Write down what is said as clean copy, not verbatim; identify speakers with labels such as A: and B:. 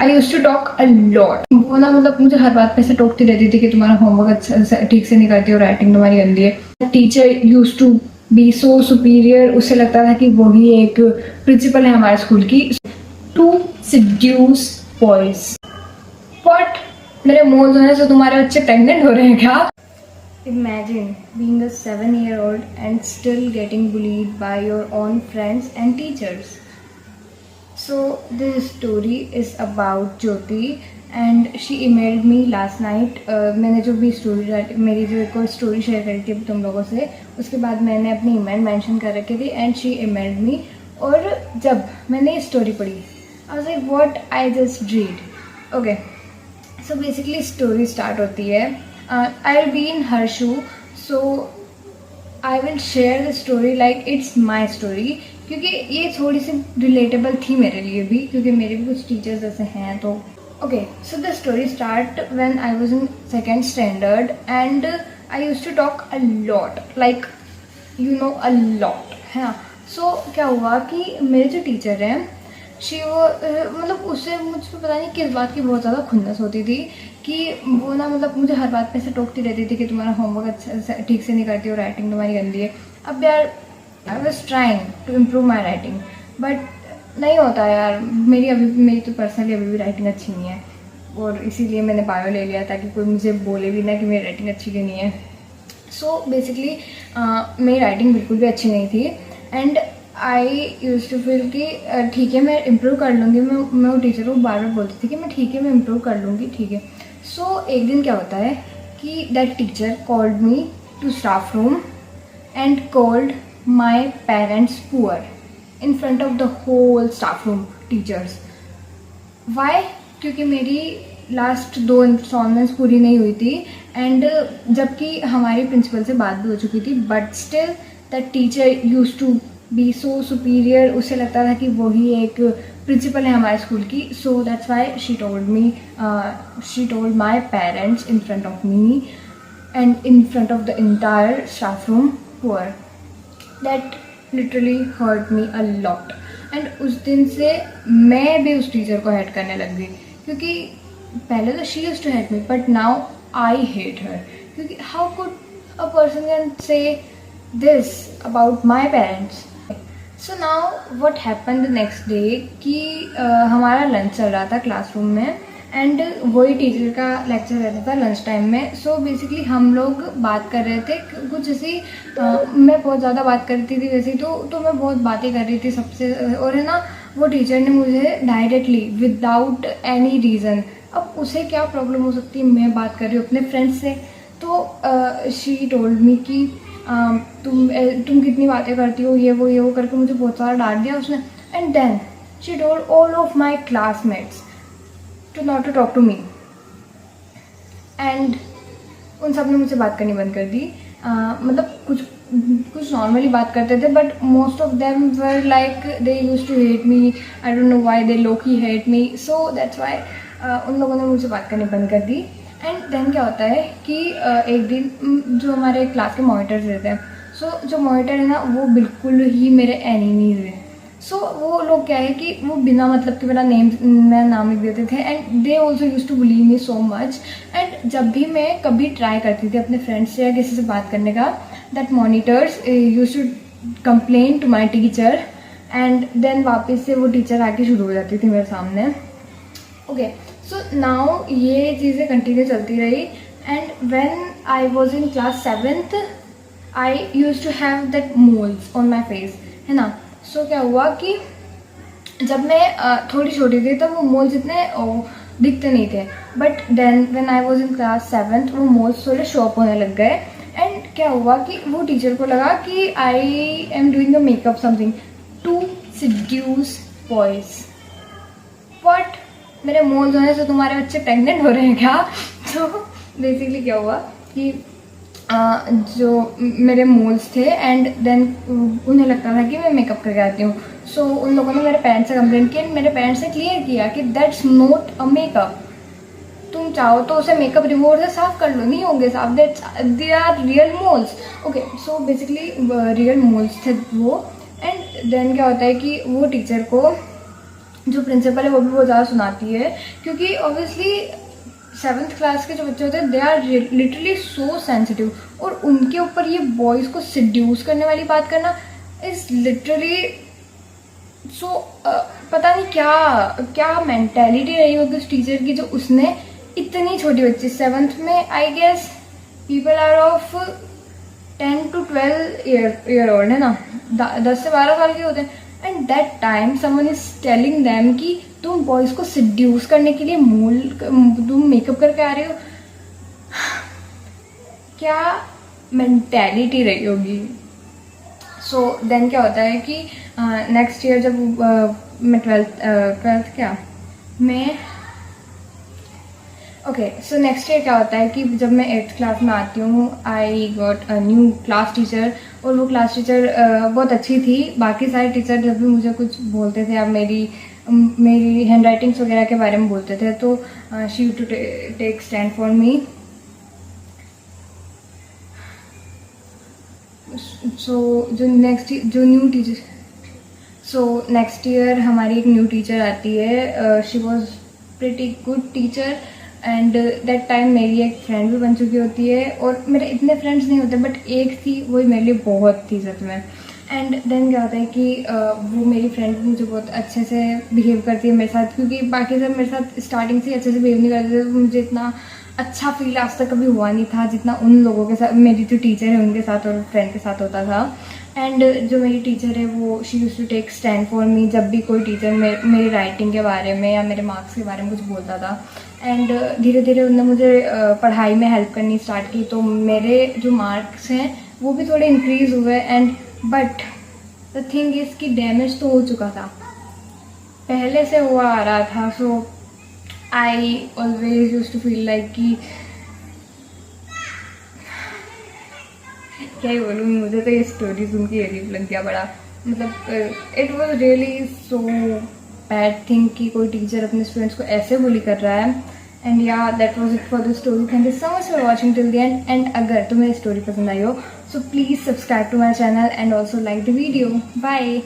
A: I use to talk a lot. वो ना मतलब मुझे हर बात पे से टोकती रहती थी कि तुम्हारा होमवर्क ठीक से नहीं करती हो, राइटिंग तुम्हारी गंदी है। Teacher use to be so superior, उससे लगता था कि वही एक प्रिंसिपल है हमारे स्कूल की। To seduce boys. व्हाट, मेरे मोल्स होने से तुम्हारे बच्चे प्रेग्नेंट हो रहे हैं क्या? Imagine being a 7-year-old and still getting bullied by your own friends and teachers. So this story is about Jyoti and she emailed me last night. मैंने जो भी स्टोरी मेरी जो एक स्टोरी शेयर करी थी तुम लोगों से, उसके बाद मैंने अपनी ईमेल मेंशन कर रखी थी एंड शी emailed me. और जब मैंने ये स्टोरी पढ़ी I was like what I just read. Okay, so basically story start होती है. I'll be in her shoe, so I will share the story like it's my story, क्योंकि ये थोड़ी सी रिलेटेबल थी मेरे लिए भी, क्योंकि मेरे भी कुछ टीचर्स ऐसे हैं. तो okay, so the story start when I was in second standard and I used to talk a lot, like you know a lot, है ना. सो क्या हुआ कि मेरे जो टीचर हैं मतलब उससे मुझ पर पता नहीं किस बात की बहुत ज़्यादा खुन्नस होती थी कि वो ना मतलब मुझे हर बात पे से टोकती रहती थी कि तुम्हारा होमवर्क ठीक से नहीं करती हो, राइटिंग तुम्हारी गंदी है. अब यार I was trying to improve my writing but नहीं होता यार. मेरी तो पर्सनली अभी भी राइटिंग अच्छी नहीं है और इसीलिए मैंने बायो ले लिया ताकि कोई मुझे बोले भी ना कि मेरी राइटिंग अच्छी क्यों नहीं है. सो बेसिकली मेरी राइटिंग बिल्कुल भी अच्छी नहीं थी and I use to feel कि ठीक है मैं इम्प्रूव कर लूँगी. मैं वो टीचर को बार बार बोलती थी कि मैं ठीक है मैं इम्प्रूव कर लूँगी, ठीक है. सो एक दिन क्या होता है कि that teacher called me to staff room and called my parents poor in front of the whole staff room teachers. Why? क्योंकि मेरी लास्ट 2 इंस्टॉलमेंट्स पूरी नहीं हुई थी एंड जबकि हमारी प्रिंसिपल से बात भी हो चुकी थी, but still that teacher use to be so superior, उससे लगता था कि वही एक प्रिंसिपल है हमारे स्कूल की. So that's why she told my parents in front of me and in front of the entire staff room poor. That literally hurt me a lot and उस दिन से मैं भी उस टीचर को हेट करने लग गई, क्योंकि पहले तो she used to hate me but now I hate her. क्योंकि how could a person can say this about my parents. So now what happen the next day कि हमारा लंच चल रहा था क्लासरूम में एंड वही टीचर का lecture रहता था लंच टाइम में. सो बेसिकली हम लोग बात कर रहे थे कुछ ऐसी, मैं बहुत ज़्यादा बात करती थी वैसे तो मैं बहुत बातें कर रही थी सबसे. और है ना, वो टीचर ने मुझे डायरेक्टली विदाउट एनी रीज़न, अब उसे क्या प्रॉब्लम हो सकती है, मैं बात कर रही हूँ अपने फ्रेंड्स से, तो शी टोल्ड मी कि तुम कितनी बातें करती हो, ये वो करके मुझे बहुत सारा डांट दिया उसने. And then she told all of my classmates to not to talk to me and उन सब ने मुझसे बात करनी बंद कर दी. मतलब कुछ नॉर्मली बात करते थे but most of them were like they used to hate me. I don't know why they लोकी hate me. So that's why उन लोगों ने मुझसे बात करनी बंद कर दी. एंड देन क्या होता है कि एक दिन जो हमारे क्लास के मॉनिटर्स रहते हैं, सो जो मॉनिटर है ना वो बिल्कुल ही मेरे एनिमीज हैं. सो वो लोग क्या है कि वो बिना मतलब के मेरा नाम लिख देते थे and they also use to bully me so much. And जब भी मैं कभी ट्राई करती थी अपने फ्रेंड्स से या किसी से बात करने का, that monitors use to complain to my teacher and then वापस से वो टीचर आके शुरू हो जाती थी मेरे सामने. ओके, सो नाउ ये चीज़ें कंटिन्यू चलती रही and when I was in class 7th I use to have that moles on my face, है ना. सो क्या हुआ कि जब मैं थोड़ी छोटी थी तब वो मोल्स इतने दिखते नहीं थे, but then when I was in class 7th वो मोल्स थोड़े शो अप होने लग गए. एंड क्या हुआ कि वो टीचर को लगा कि I am doing a makeup something to seduce boys. What, मेरे मोल्स होने से तुम्हारे बच्चे प्रेग्नेंट हो रहे हैं क्या? तो बेसिकली क्या हुआ कि जो मेरे मोल्स थे एंड देन उन्हें लगता था कि मैं मेकअप करके आती हूँ. सो उन लोगों ने मेरे पेरेंट्स से कंप्लेंट की. मेरे पेरेंट्स ने क्लियर किया कि दैट्स नॉट अ मेकअप. तुम चाहो तो उसे मेकअप रिमूवर से साफ कर लो, नहीं होंगे साफ, they are real moles. Okay, so basically real moles थे वो. एंड देन क्या होता है कि वो टीचर को जो प्रिंसिपल है वो भी बहुत ज़्यादा सुनाती है, क्योंकि ऑब्वियसली 7th क्लास के जो बच्चे होते हैं they are literally so sensitive, और उनके ऊपर ये बॉयज़ को सिड्यूस करने वाली बात करना इज़ लिटरली सो पता नहीं क्या क्या मेंटेलिटी रही होगी उस टीचर की, जो उसने इतनी छोटी बच्ची 7th में, I guess people are of 10 to 12 year old है ना, 10 से 12 साल के होते हैं, and that time someone is telling them कि तुम बॉयज़ को सिड्यूस करने के लिए तुम मेकअप करके आ रहे हो। क्या मेंटेलिटी रही होगी। सो देन क्या होता है कि नेक्स्ट ईयर जब मैं ट्वेल्थ क्या मैं ओके सो नेक्स्ट ईयर क्या होता है कि जब मैं 8th क्लास में आती हूँ, I got a new class teacher, और वो क्लास टीचर बहुत अच्छी थी। बाकी सारे टीचर जब भी मुझे कुछ बोलते थे, अब मेरी हैंड राइटिंग्स वगैरह के बारे में बोलते थे, तो she used to take stand for me. So next year हमारी एक न्यू टीचर आती है। She was pretty good teacher, and that time मेरी एक फ्रेंड भी बन चुकी होती है, और मेरे इतने फ्रेंड्स नहीं होते बट एक थी, वही मेरे लिए बहुत थी सच में। एंड देन क्या होता है कि वो मेरी फ्रेंड मुझे बहुत अच्छे से बिहेव करती है मेरे साथ, क्योंकि बाकी सब मेरे साथ स्टार्टिंग से अच्छे से बिहेव नहीं करते थे, तो मुझे इतना अच्छा फील आज तक कभी हुआ नहीं था जितना उन लोगों के साथ, मेरी जो टीचर है उनके साथ और फ्रेंड के साथ होता था। एंड जो मेरी टीचर है वो she used to take stand for me, जब भी कोई टीचर मेरी राइटिंग के बारे में या मेरे मार्क्स के बारे में कुछ बोलता था। एंड धीरे धीरे उन्होंने मुझे पढ़ाई में हेल्प करनी स्टार्ट की, तो मेरे जो मार्क्स हैं वो भी थोड़े इंक्रीज़ हुए। And but the thing is कि डैमेज तो हो चुका था, पहले से हुआ आ रहा था। So I always used to feel like कि क्या ही बोलूँ, मुझे तो ये स्टोरी सुन के अजीब लग गया बड़ा, मतलब it was really so bad thing कि कोई टीचर अपने स्टूडेंट्स को ऐसे बुली कर रहा है। And yeah that was it for the story. Thank you so much for watching till the end. And अगर तुम्हें स्टोरी पसंद आई हो so please subscribe to my channel and also like the video. Bye.